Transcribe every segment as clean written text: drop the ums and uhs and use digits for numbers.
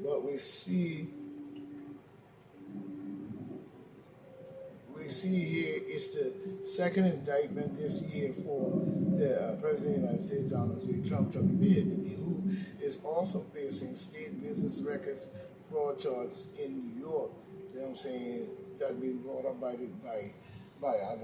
But we see here it's the second indictment this year for the President of the United States, Donald J. Trump, who is also facing state business records fraud charges in New York. You know what I'm saying? That being brought up by the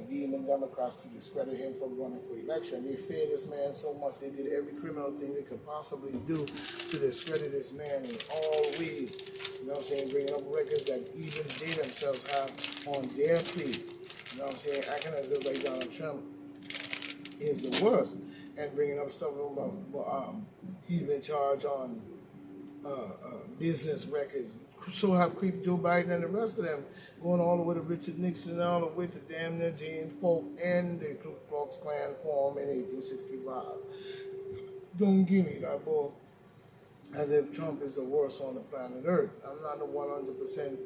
demon Democrats to discredit him from running for election. They fear this man so much they did every criminal thing they could possibly do to discredit this man in all ways. You know what I'm saying? Bringing up records that even they themselves have on their plea. You know what I'm saying? Acting as if like Donald Trump is the worst. And bringing up stuff about he's been charged on business records. So have creeped Joe Biden and the rest of them, going all the way to Richard Nixon, all the way to damn near James Polk and the Ku Klux Klan formed in 1865. Don't give me that bull. As if Trump is the worst on the planet Earth. I'm not a 100%,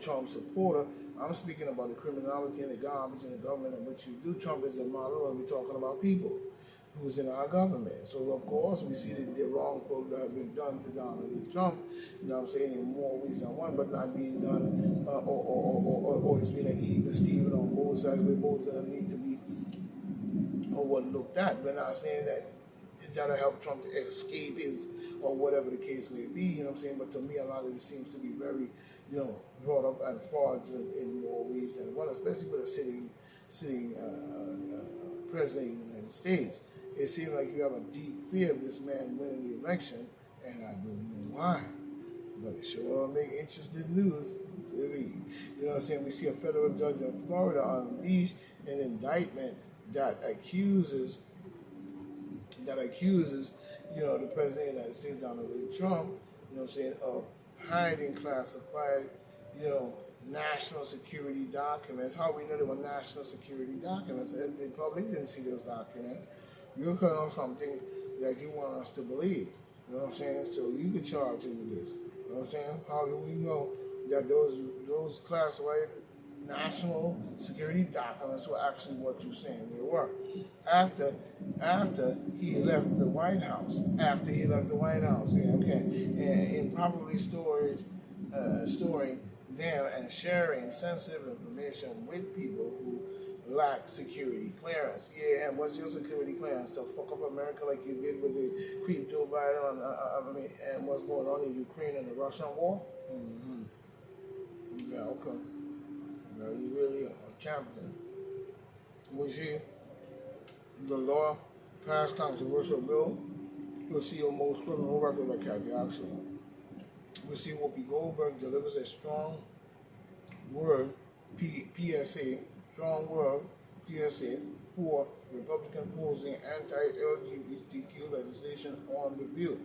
Trump supporter. I'm speaking about the criminality and the garbage in the government in which you do. Trump is the model, and we're talking about people who's in our government. So, of course, we see the wrongful that have been done to Donald J. Trump, you know what I'm saying, in more ways than one, but not being done, or it's been an evil Stephen on both sides. We both need to be overlooked at. We're not saying that that'll help Trump to escape his, or whatever the case may be, you know what I'm saying? But to me, a lot of it seems to be very, brought up and fraudulent in more ways than one, especially with a sitting president of the United States. It seems like you have a deep fear of this man winning the election, and I don't know why. But it sure make interesting news to me. You know what I'm saying? We see a federal judge in Florida unleash an indictment that accuses, the President of the United States, Donald J. Trump, you know what I'm saying, of hiding classified, national security documents. How we know they were national security documents? The public didn't see those documents. You're calling on something that you want us to believe. You know what I'm saying? So you can charge him with this. You know what I'm saying? How do we know that those classified national security documents were actually what you're saying they were? After he left the White House. Yeah, okay. And in probably storing them and sharing sensitive information with people who lack security clearance. Yeah, and what's your security clearance? To fuck up America like you did with the creep Joe Biden and what's going on in Ukraine and the Russian war? Mm-hmm. Yeah, okay. You really are a champion. We see the law passed controversial bill. We'll see your most criminal record by Kathy Oxley. We see Whoopi Goldberg delivers a strong word, PSA, for Republican posing anti-LGBTQ legislation on the bill.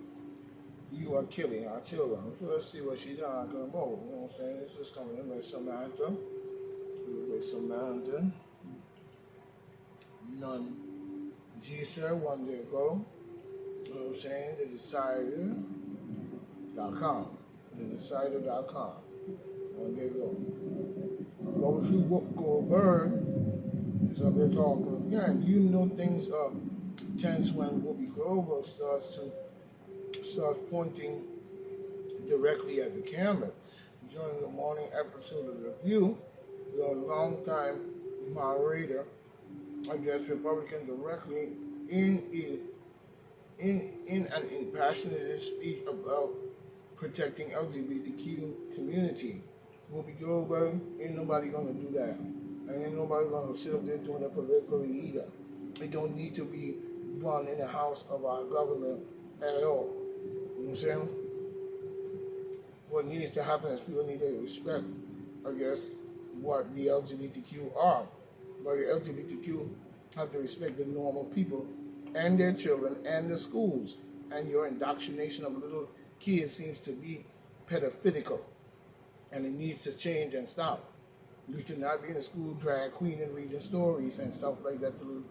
You are killing our children. So let's see what she's talking about. You know what I'm saying? It's just coming in by Samantha. None. G-Sir 1 day ago. You know what I'm saying? The Decider.com. The Decider.com. 1 day ago. But we see Whoopi Goldberg is up there talking again. You know things are tense when Whoopi Goldberg starts pointing directly at the camera. During the morning episode of The View, the longtime moderator addressed Republicans directly in an impassioned speech about protecting LGBTQ community. Whoopi Goldberg, ain't nobody gonna do that. And ain't nobody gonna sit up there doing it politically either. It don't need to be done in the house of our government at all. You know what I'm saying? What needs to happen is people need to respect, I guess, what the LGBTQ are. But the LGBTQ have to respect the normal people and their children and the schools. And your indoctrination of little kids seems to be pedophilical. And it needs to change and stop. You should not be in a school drag queen and reading stories and stuff like that to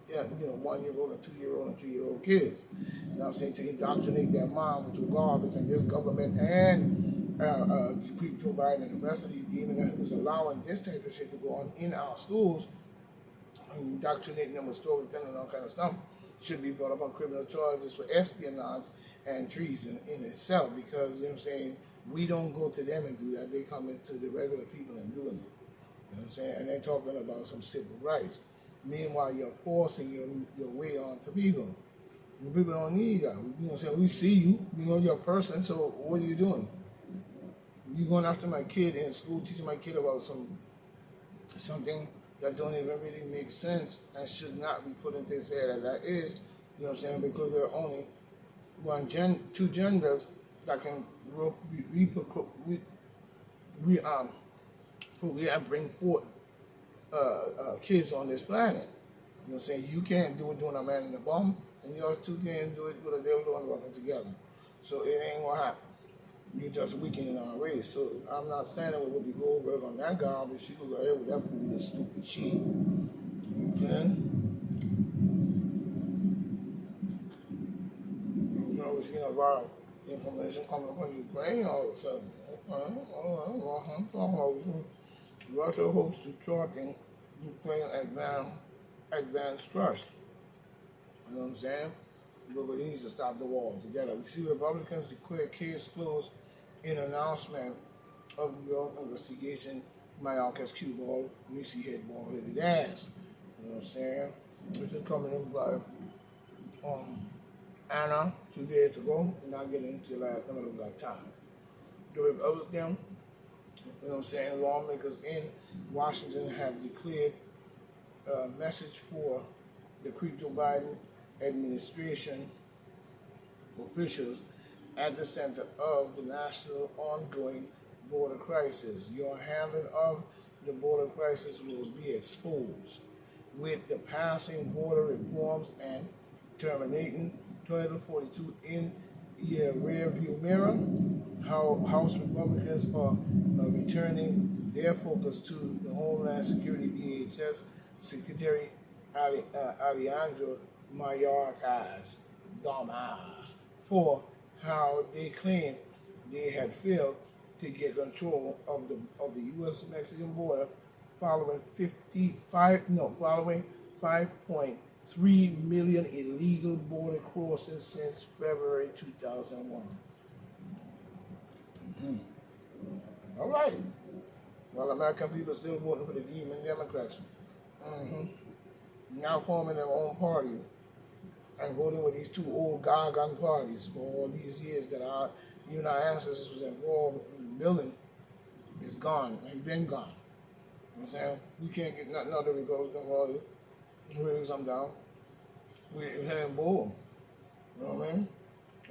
1-year-old and 2-year-old and 3-year-old kids. You know what I'm saying? To indoctrinate their mom with garbage, and this government and Joe Biden and the rest of these demons who's allowing this type of shit to go on in our schools and indoctrinating them with storytelling and all kind of stuff should be brought up on criminal charges for espionage and treason in itself, because, you know what I'm saying, we don't go to them and do that. They come into the regular people and doing it. You know what I'm saying? And they're talking about some civil rights. Meanwhile, you're forcing your way on to people. And people don't need that. You know what I'm saying? We see you. We know you're a person, so what are you doing? You going after my kid in school, teaching my kid about something that don't even really make sense and should not be put into his head as that is, you know what I'm saying, because there are only two genders that can bring forth kids on this planet. You know what I'm saying? You can't do it doing a man in the bum, and yours two can't do it with a dildo and rubbing together. So it ain't gonna happen. You're just weakening our race. So I'm not standing with Whoopi Goldberg on that garbage. She could go ahead with that fool, this stupid shit. You know what I'm saying? You know, we're seeing a lot of information coming up on Ukraine all of a sudden. I'm talking about Russia hopes to thwarting Ukraine advanced trust. You know what I'm saying? But we need to stop the war together. We see Republicans declare case closed in announcement of your investigation. Mayorkas cue ball, greasy head ball headed ass. You know what I'm saying? This is coming in by Anna 2 days ago. We're not getting into the last number of that time. The Republican, you know what I'm saying, lawmakers in Washington have declared a message for the Joe Biden administration officials at the center of the national ongoing border crisis. Your handling of the border crisis will be exposed with the passing border reforms and terminating Title 42 in your rearview mirror. How House Republicans are returning their focus to the Homeland Security DHS Secretary Alejandro Mayorkas, dumbass, for how they claim they had failed to get control of the U.S.-Mexican border following 5.3 million illegal border crossings since February 2001. All right. Well, American people are still voting for the demon Democrats. Now forming their own party and voting with these two old gargan parties for all these years that even our ancestors was involved in building is gone and been gone. You know what I'm saying? We can't get nothing out of it goes down. Raise them down. We're having bull. You know what I mean?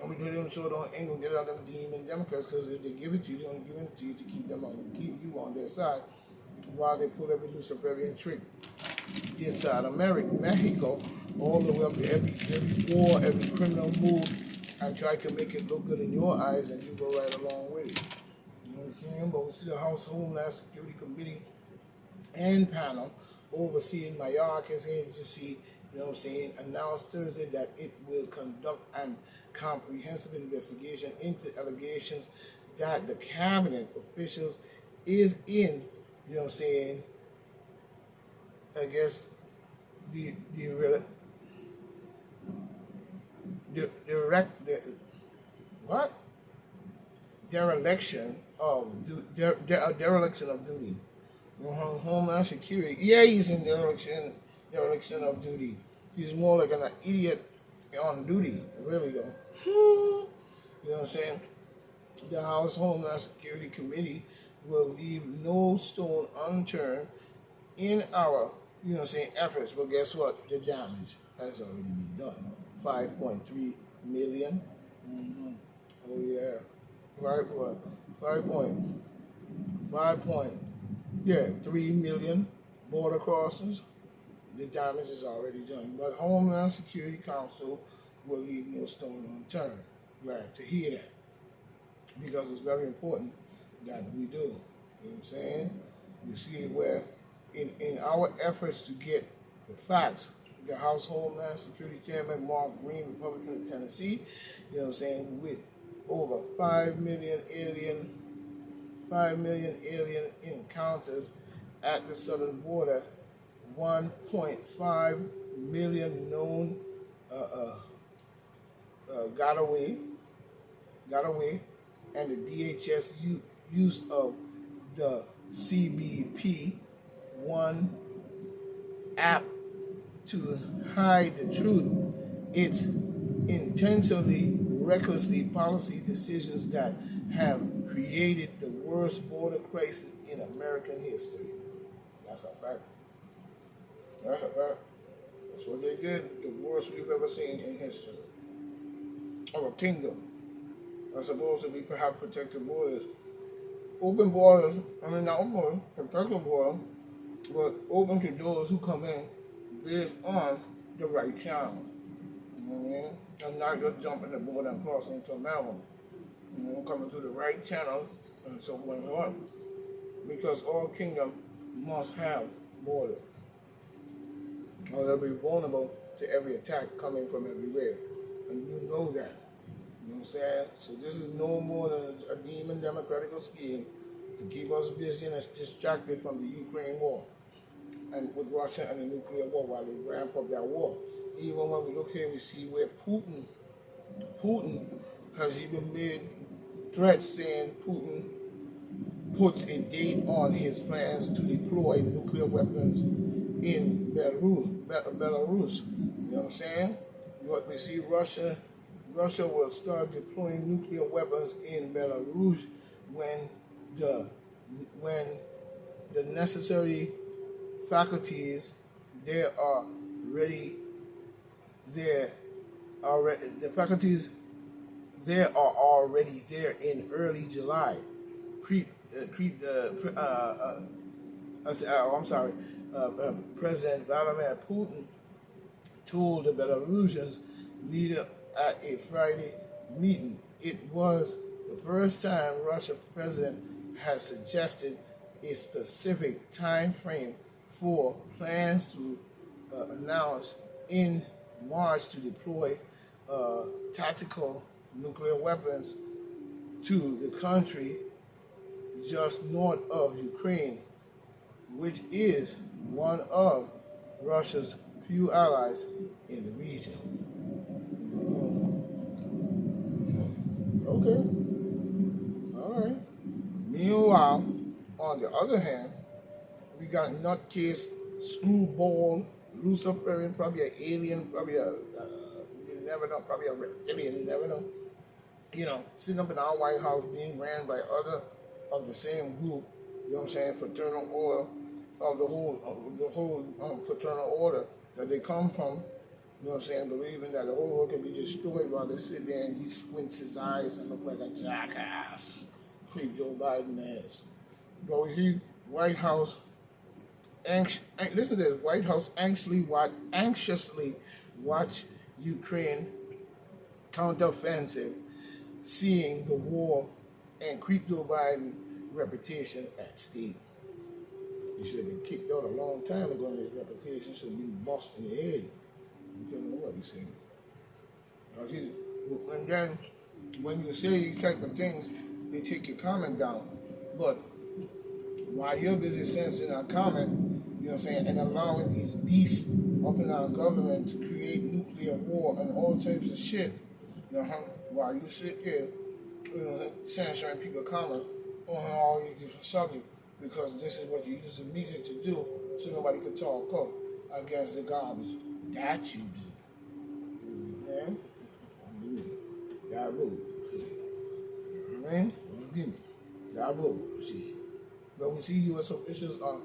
And we do them so ain't gonna get out them demon Democrats, because if they give it to you, they're gonna give it to you to keep you on their side while they pull every Luciferian trick this side of Mexico, all the way up to every war, every criminal move, and try to make it look good in your eyes, and you go right along with it. You know what I'm saying? But we see the House Homeland Security Committee and panel overseeing Mayorkas agency, you know what I'm saying, announced Thursday that it will conduct an comprehensive investigation into allegations that the cabinet officials is in, you know what I'm saying, I guess the dereliction of duty. Homeland Security. Yeah, he's in dereliction of duty. He's more like an idiot on duty, really though. You know what I'm saying? The House Homeland Security Committee will leave no stone unturned in our, you know what I'm saying, efforts. But guess what? The damage has already been done. 5.3 million. Oh yeah. 3 million border crossings. The damage is already done. But Homeland Security Council will leave no stone unturned. Glad to hear that. Because it's very important that we do. You know what I'm saying? You see where in our efforts to get the facts, the House Homeland Security Chairman Mark Green, Republican of Tennessee, you know what I'm saying, with over 5 million alien encounters at the southern border, 1.5 million known got away, got away, and the DHS use of the CBP One app to hide the truth. It's intentionally, recklessly policy decisions that have created the worst border crisis in American history. That's a fact. That's a fact. That's what they did. The worst we've ever seen in history of a kingdom that's supposed to be perhaps protected borders. Open borders, I mean not open borders, protected borders, but open to those who come in based on the right channel. You know what I mean? And not just jumping the border and crossing into Maryland. You know, coming through the right channel and so on and on. Because all kingdom must have border. Or they'll be vulnerable to every attack coming from everywhere. And you know that. You know what I'm saying? So this is no more than a demon democratical scheme to keep us busy and distracted from the Ukraine war and with Russia and the nuclear war while they ramp up that war. Even when we look here, we see where Putin has even made threats saying Putin puts a date on his plans to deploy nuclear weapons in Belarus. You know what I'm saying? What we see Russia will start deploying nuclear weapons in Belarus when the necessary faculties there are ready. The faculties there are already there in early July. President Vladimir Putin told the Belarusians leader at a Friday meeting it was the first time Russian president has suggested a specific time frame for plans to announce in March to deploy tactical nuclear weapons to the country just north of Ukraine, which is one of Russia's few allies in the region. Okay. All right. Meanwhile, on the other hand, we got nutcase, screwball, Luciferian, probably an alien, probably you never know, probably a reptilian, you never know. You know, sitting up in our White House being ran by other of the same group, you know what I'm saying, fraternal order, of the whole fraternal order that they come from, you know what I'm saying, believing that the whole world can be destroyed while they sit there and he squints his eyes and look like a jackass. Creep Joe Biden is. But we see White House, listen to this, White House anxiously watch Ukraine counteroffensive, seeing the war and creep Joe Biden reputation at stake. He should have been kicked out a long time ago, and his reputation should have been bust in the head. You don't know what he's saying. And then, when you say these type of things, they take your comment down. But while you're busy censoring our comment, you know what I'm saying, and allowing these beasts up in our government to create nuclear war and all types of shit, you know, while you sit there, you know, censoring people's comment on all these different subjects, because this is what you use the media to do, so nobody can talk up against the garbage that you do. Okay? Garbage. You know what I mean? Give me. Garbage. But we see U.S. officials are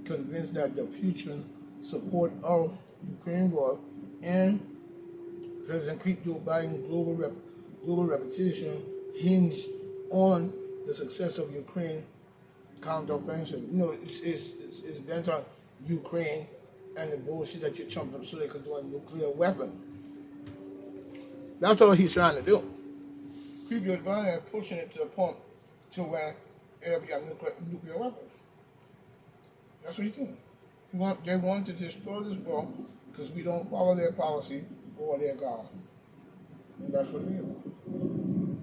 convinced that the future support of Ukraine war and President Joe Biden's global reputation hinged on the success of Ukraine counteroffensive. You know, it's bent on Ukraine and the bullshit that you're chumping so they could do a nuclear weapon. That's all he's trying to do. Keep your advantage and pushing it to the point to where it'll be a nuclear weapon. That's what he's doing. They want to destroy this world because we don't follow their policy or their God. And that's what it is.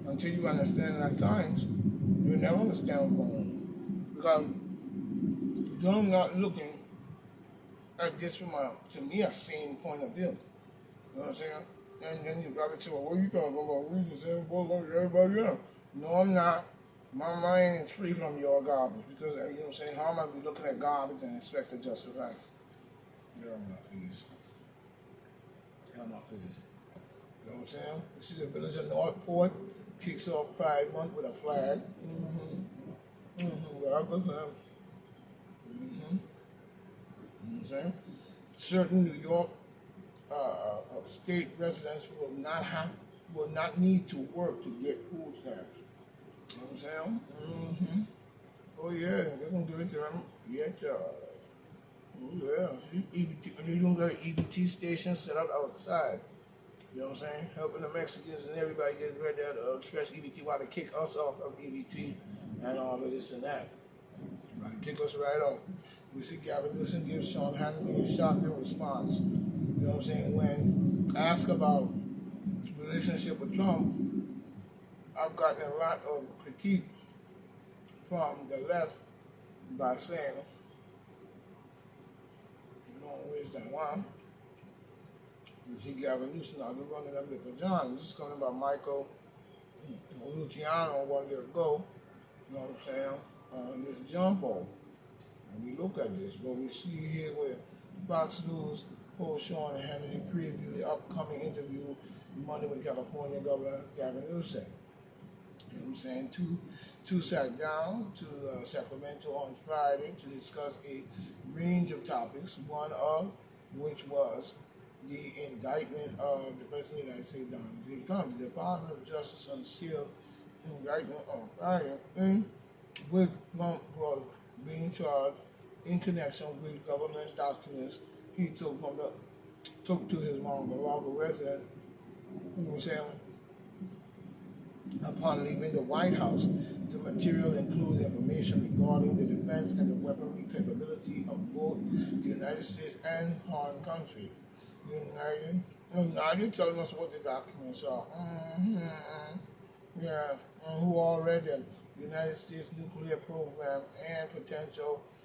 Until you understand that science, you'll never understand what's going on. Because you're not looking at this from to me, a sane point of view. You know what I'm saying? and then you probably say, well, what are you talking about? We just saying, well, like everybody else. No, I'm not. My mind is free from your garbage because, you know what I'm saying, how am I be looking at garbage and expect to justify it? Get on my please. Get on my please. You know what I'm saying? You see the village of Northport kicks off Pride Month with a flag. God bless them. You know what I'm saying? Certain New York state residents will not need to work to get food stamps. You know what I'm saying? Oh yeah, they're gonna give it to them. Yeah, oh yeah. See, EBT, they're gonna get an EBT station set up outside. You know what I'm saying? Helping the Mexicans and everybody get ready to stretch EBT while they kick us off of EBT and all of this and that. Right, kick us right off. We see Gavin Newsom give Sean Hannity a shocking response. You know what I'm saying? When asked about relationship with Trump, I've gotten a lot of critique from the left by saying, you know, where's that one? You see Gavin Newsom now, they're running them to John. This is coming about Michael Luciano 1 year ago. You know what I'm saying? This jump on. And we look at this, what we see here where Fox News host Sean Hannity preview the upcoming interview Monday with California Governor Gavin Newsom. You know what I'm saying? Two sat down to Sacramento on Friday to discuss a range of topics, one of which was the indictment of the President of the United States, Donald J. Trump. The Department of Justice unsealed indictment on Friday with Trump was being charged in connection with government documents he took to his Mar-a-Lago resident, who was saying upon leaving the White House. The material includes information regarding the defense and the weaponry capability of both the United States and foreign countries. Now you're telling us what the documents are. Yeah, and who already the United States nuclear program and potential